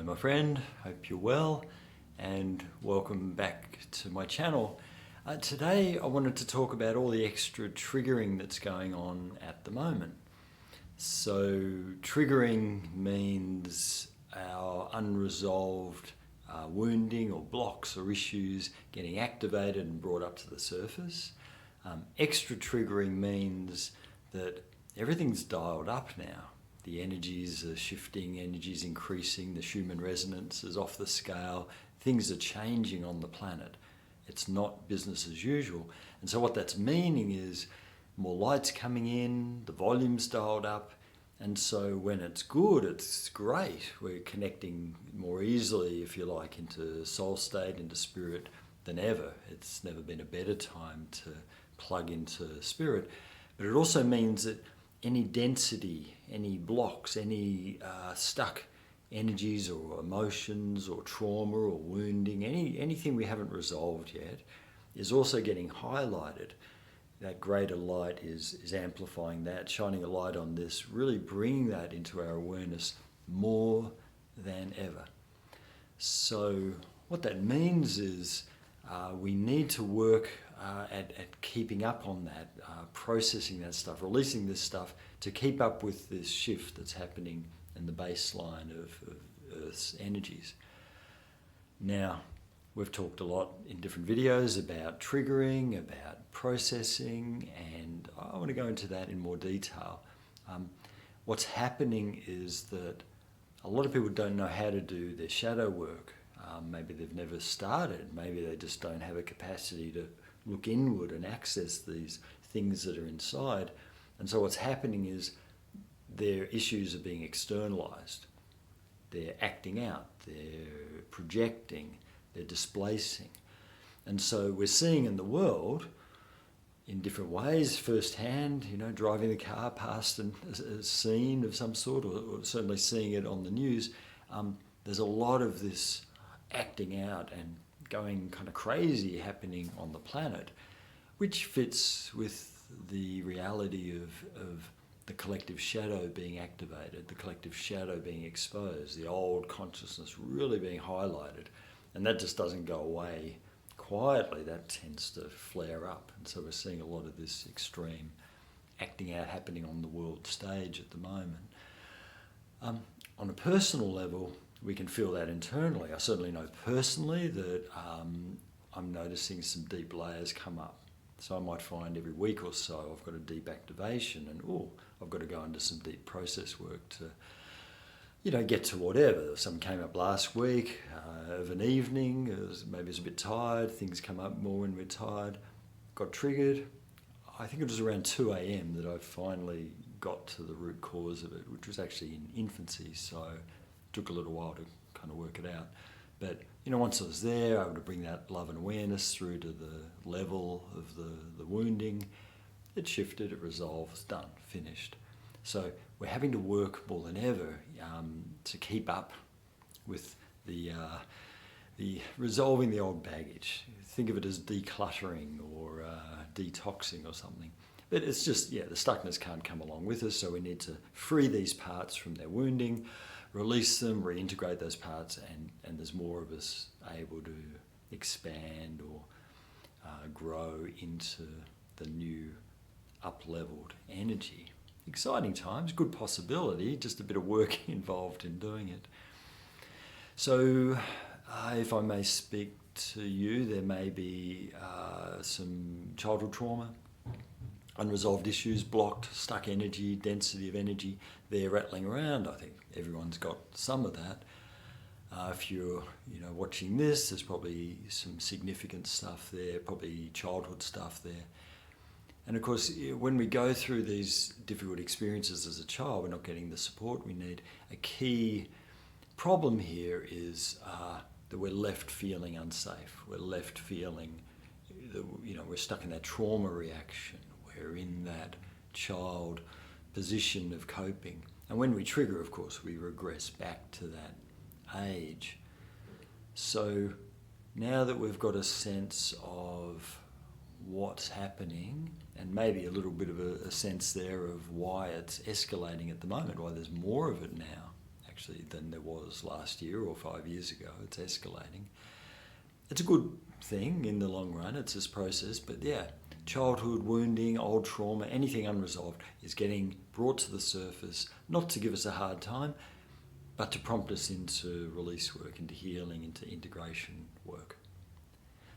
Hello my friend, hope you're well and welcome back to my channel. Today I wanted to talk about all the extra triggering that's going on at the moment. So triggering means our unresolved wounding or blocks or issues getting activated and brought up to the surface. Extra triggering means that everything's dialed up now. The energies are shifting, energies increasing, the Schumann resonance is off the scale, things are changing on the planet. It's not business as usual. And so what that's meaning is more light's coming in, the volume's dialed up, and so when it's good, it's great. We're connecting more easily, if you like, into soul state, into spirit than ever. It's never been a better time to plug into spirit. But it also means that any density, any blocks, any stuck energies or emotions or trauma or wounding, anything we haven't resolved yet is also getting highlighted. That greater light is amplifying that, shining a light on this, really bringing that into our awareness more than ever. So what that means is we need to work at keeping up on that, processing that stuff, releasing this stuff to keep up with this shift that's happening in the baseline of Earth's energies. Now, we've talked a lot in different videos about triggering, about processing, and I want to go into that in more detail. What's happening is that a lot of people don't know how to do their shadow work. Maybe they've never started, maybe they just don't have a capacity to look inward and access these things that are inside. And so what's happening is their issues are being externalized. They're acting out, they're projecting, they're displacing. And so we're seeing in the world in different ways, firsthand, driving the car past a scene of some sort, or certainly seeing it on the news, there's a lot of this acting out and going kind of crazy happening on the planet, which fits with the reality of the collective shadow being activated, the collective shadow being exposed, the old consciousness really being highlighted. And that just doesn't go away quietly, that tends to flare up. And so we're seeing a lot of this extreme acting out happening on the world stage at the moment. On a personal level, we can feel that internally. I certainly know personally that I'm noticing some deep layers come up. So I might find every week or so I've got a deep activation and I've got to go into some deep process work to get to whatever. Something came up last week of an evening, maybe it's a bit tired, things come up more when we're tired, got triggered. I think it was around 2 a.m. that I finally got to the root cause of it, which was actually in infancy, so it took a little while to kind of work it out. But once I was there, I able to bring that love and awareness through to the level of the wounding. It shifted, it resolved, it's done, finished. So we're having to work more than ever to keep up with the resolving the old baggage. Think of it as decluttering or detoxing or something. But it's just, the stuckness can't come along with us, so we need to free these parts from their wounding, release them, reintegrate those parts, and there's more of us able to expand or grow into the new up-leveled energy. Exciting times, good possibility, just a bit of work involved in doing it. So if I may speak to you, there may be some childhood trauma, unresolved issues, blocked, stuck energy, density of energy, they're rattling around. I think everyone's got some of that. If you're watching this, there's probably some significant stuff there, probably childhood stuff there. And of course, when we go through these difficult experiences as a child, we're not getting the support we need. A key problem here is that we're left feeling unsafe. We're left feeling that, we're stuck in that trauma reaction. We're in that child position of coping. And when we trigger, of course, we regress back to that age. So now that we've got a sense of what's happening, and maybe a little bit of a sense there of why it's escalating at the moment, why there's more of it now, actually than there was last year or 5 years ago. It's escalating. It's a good thing in the long run. It's this process, but yeah, childhood wounding, old trauma, anything unresolved is getting brought to the surface, not to give us a hard time, but to prompt us into release work, into healing, into integration work.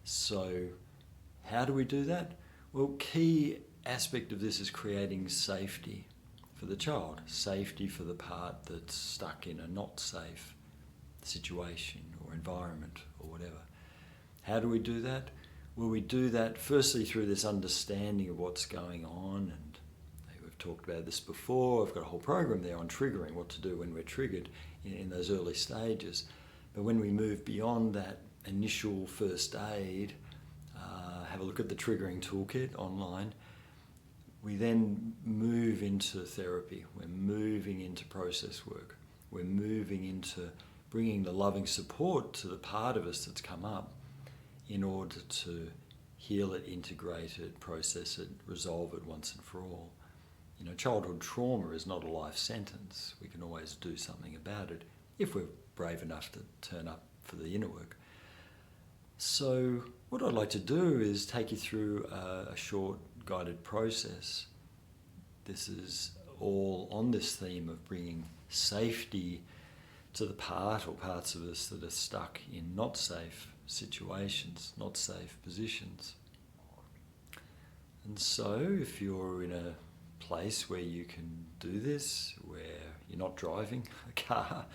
So how do we do that? Well, key aspect of this is creating safety for the child, safety for the part that's stuck in a not safe situation or environment or whatever. How do we do that? Well, we do that firstly through this understanding of what's going on, and we've talked about this before. I've got a whole program there on triggering, what to do when we're triggered in those early stages. But when we move beyond that initial first aid, have a look at the triggering toolkit online, we then move into therapy. We're moving into process work. We're moving into bringing the loving support to the part of us that's come up in order to heal it, integrate it, process it, resolve it once and for all. You know, childhood trauma is not a life sentence. We can always do something about it if we're brave enough to turn up for the inner work. So what I'd like to do is take you through a short guided process. This is all on this theme of bringing safety to the part or parts of us that are stuck in not safe situations, not safe positions. And so if you're in a place where you can do this, where you're not driving a car,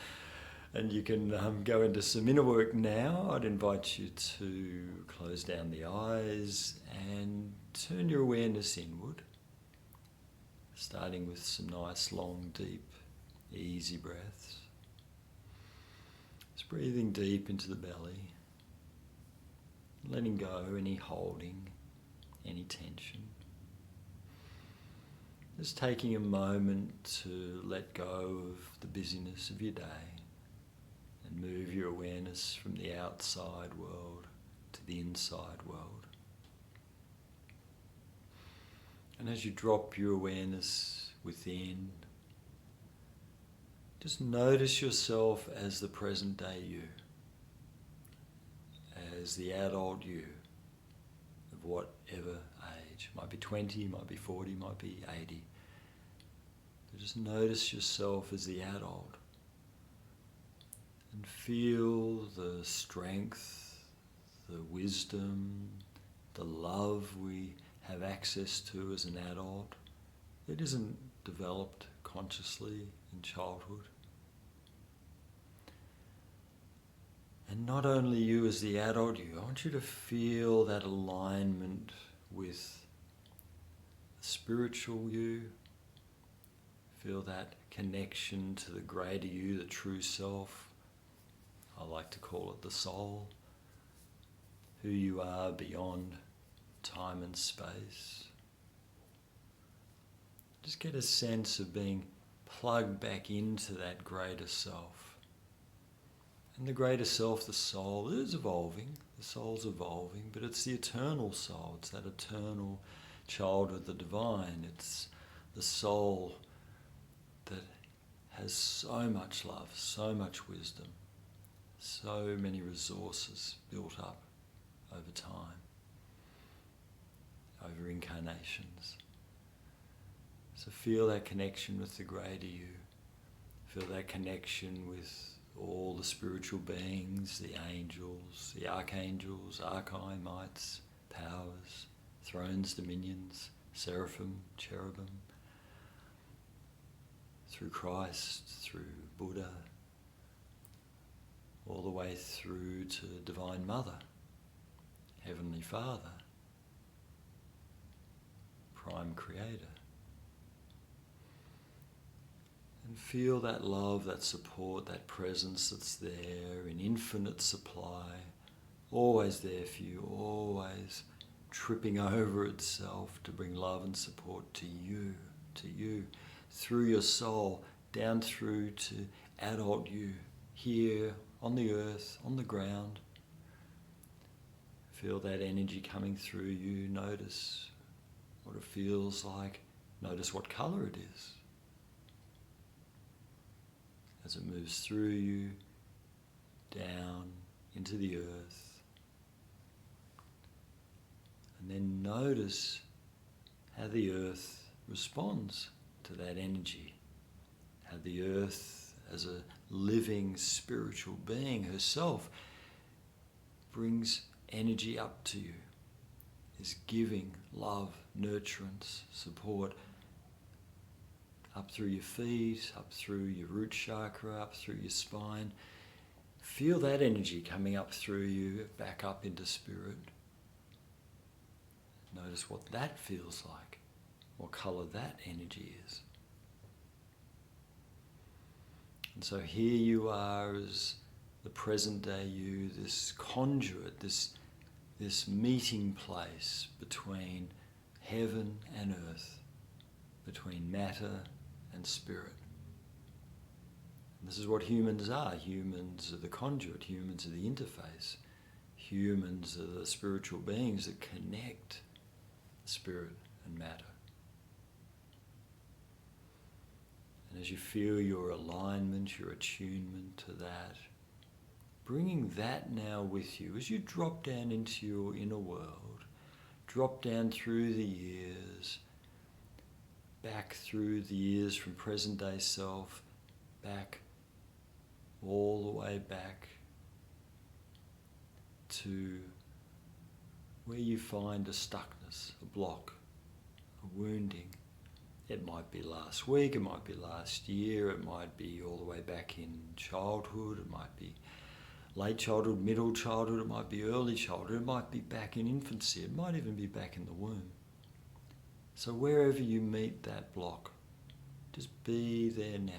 and you can go into some inner work now, I'd invite you to close down the eyes and turn your awareness inward, starting with some nice, long, deep, easy breaths. Just breathing deep into the belly, letting go any holding, any tension. Just taking a moment to let go of the busyness of your day and move your awareness from the outside world to the inside world. And as you drop your awareness within, just notice yourself as the present day you, as the adult you of whatever age. Might be 20, might be 40, might be 80. But just notice yourself as the adult and feel the strength, the wisdom, the love we have access to as an adult. It isn't developed consciously in childhood. And not only you as the adult you, I want you to feel that alignment with the spiritual you. Feel that connection to the greater you, the true self. I like to call it the soul. Who you are beyond time and space. Just get a sense of being plugged back into that greater self. And the greater self, the soul, is evolving. The soul's evolving, but it's the eternal soul. It's that eternal child of the divine. It's the soul that has so much love, so much wisdom, so many resources built up over time, over incarnations. So feel that connection with the greater you. Feel that connection with all the spiritual beings, the angels, the archangels, archimites, powers, thrones, dominions, seraphim, cherubim, through Christ, through Buddha, all the way through to Divine Mother, Heavenly Father, Prime Creator. And feel that love, that support, that presence that's there in infinite supply, always there for you, always tripping over itself to bring love and support to you, through your soul, down through to adult you, here on the earth, on the ground. Feel that energy coming through you. Notice what it feels like. Notice what colour it is. as it moves through you, down into the earth. And then notice how the earth responds to that energy. How the earth, as a living spiritual being herself, brings energy up to you, is giving love, nurturance, support, up through your feet, up through your root chakra, up through your spine. Feel that energy coming up through you, back up into spirit. Notice what that feels like, what colour that energy is. And so here you are as the present day you, this conduit, this meeting place between heaven and earth, between matter and spirit. And this is what humans are. Humans are the conduit, humans are the interface. Humans are the spiritual beings that connect spirit and matter. And as you feel your alignment, your attunement to that, bringing that now with you as you drop down into your inner world, drop down through the years, back through the years from present day self, back, all the way back to where you find a stuckness, a block, a wounding. It might be last week, it might be last year, it might be all the way back in childhood, it might be late childhood, middle childhood, it might be early childhood, it might be back in infancy, it might even be back in the womb. So wherever you meet that block, just be there now.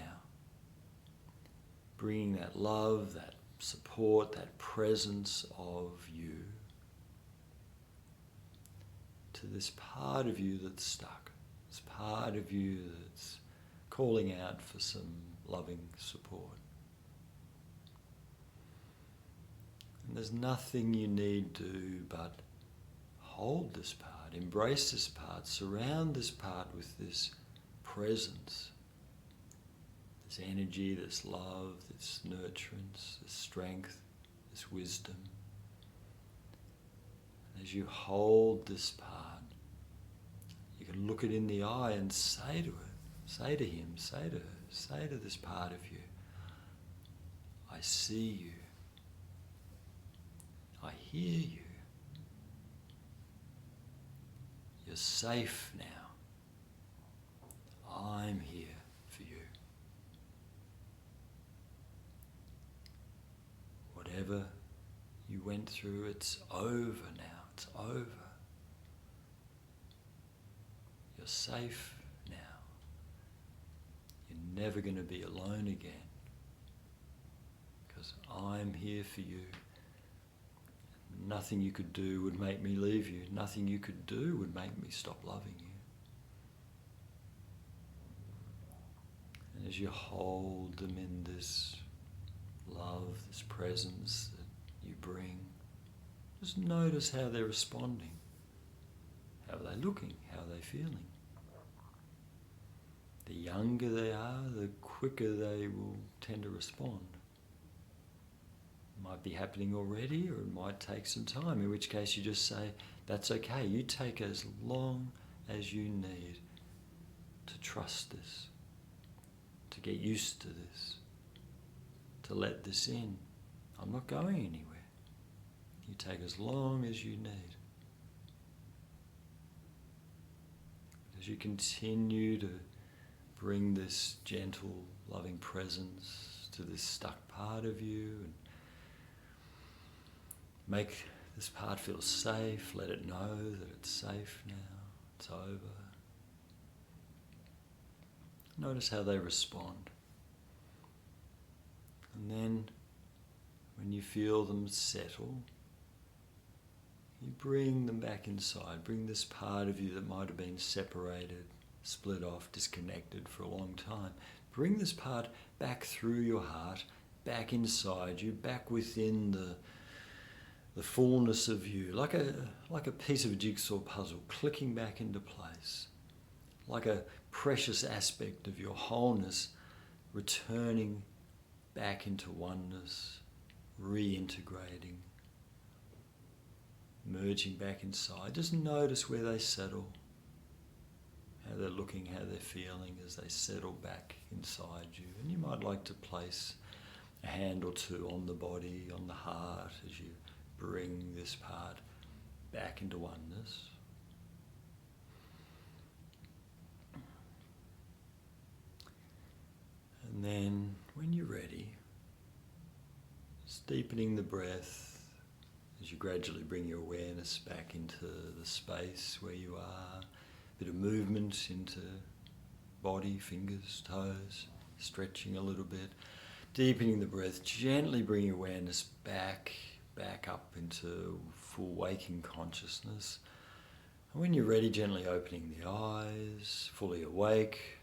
Bringing that love, that support, that presence of you to this part of you that's stuck, this part of you that's calling out for some loving support. And there's nothing you need to do but hold this part, embrace this part, surround this part with this presence, this energy, this love, this nurturance, this strength, this wisdom. And as you hold this part, you can look it in the eye and say to it, say to him, say to her, say to this part of you, I see you. I hear you. You're safe now. I'm here for you. Whatever you went through, it's over now. It's over. You're safe now. You're never going to be alone again, because I'm here for you. Nothing you could do would make me leave you. Nothing you could do would make me stop loving you. And as you hold them in this love, this presence that you bring, just notice how they're responding. How are they looking? How are they feeling? The younger they are, the quicker they will tend to respond. Might be happening already, or it might take some time, in which case you just say, that's okay, you take as long as you need to trust this, to get used to this, to let this in. I'm not going anywhere. You take as long as you need. As you continue to bring this gentle, loving presence to this stuck part of you, and make this part feel safe, let it know that it's safe now, it's over. Notice how they respond. And then, when you feel them settle, you bring them back inside. Bring this part of you that might have been separated, split off, disconnected for a long time. Bring this part back through your heart, back inside you, back within the fullness of you, like a piece of a jigsaw puzzle, clicking back into place, like a precious aspect of your wholeness, returning back into oneness, reintegrating, merging back inside. Just notice where they settle, how they're looking, how they're feeling as they settle back inside you. And you might like to place a hand or two on the body, on the heart, as you bring this part back into oneness. And then, when you're ready, just deepening the breath as you gradually bring your awareness back into the space where you are. A bit of movement into body, fingers, toes, stretching a little bit. Deepening the breath, gently bring your awareness back up into full waking consciousness. And when you're ready, gently opening the eyes, fully awake,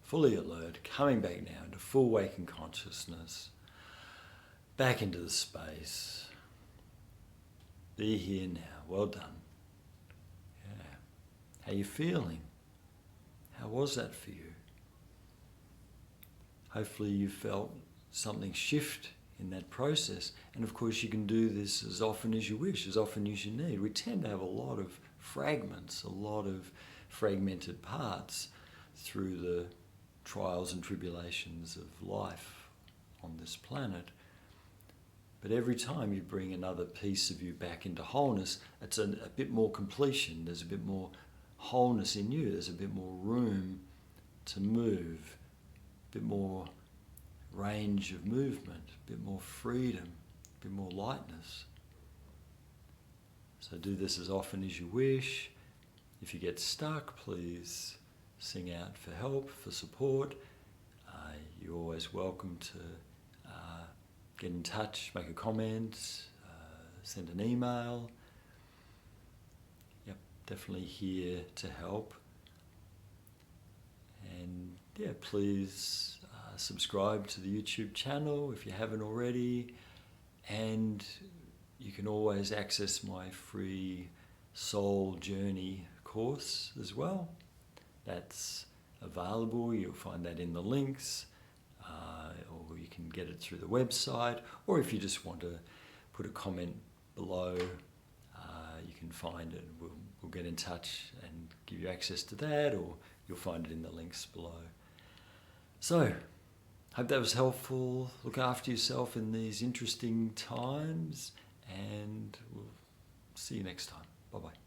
fully alert, coming back now into full waking consciousness, back into the space. Be here now. Well done. Yeah. How you feeling? How was that for you? Hopefully you felt something shift in that process. And of course you can do this as often as you wish, as often as you need. We tend to have a lot of fragments, a lot of fragmented parts through the trials and tribulations of life on this planet. But every time you bring another piece of you back into wholeness, it's a bit more completion. There's a bit more wholeness in you. There's a bit more room to move, a bit more range of movement, a bit more freedom, a bit more lightness. So do this as often as you wish. If you get stuck, please sing out for help, for support. You're always welcome to get in touch, make a comment, send an email. Yep, definitely here to help. And yeah, please subscribe to the YouTube channel if you haven't already. And you can always access my free Soul Journey course as well. That's available. You'll find that in the links, or you can get it through the website, or if you just want to put a comment below, you can find it. We'll get in touch and give you access to that, or you'll find it in the links below. So, hope that was helpful. Look after yourself in these interesting times, and we'll see you next time. Bye-bye.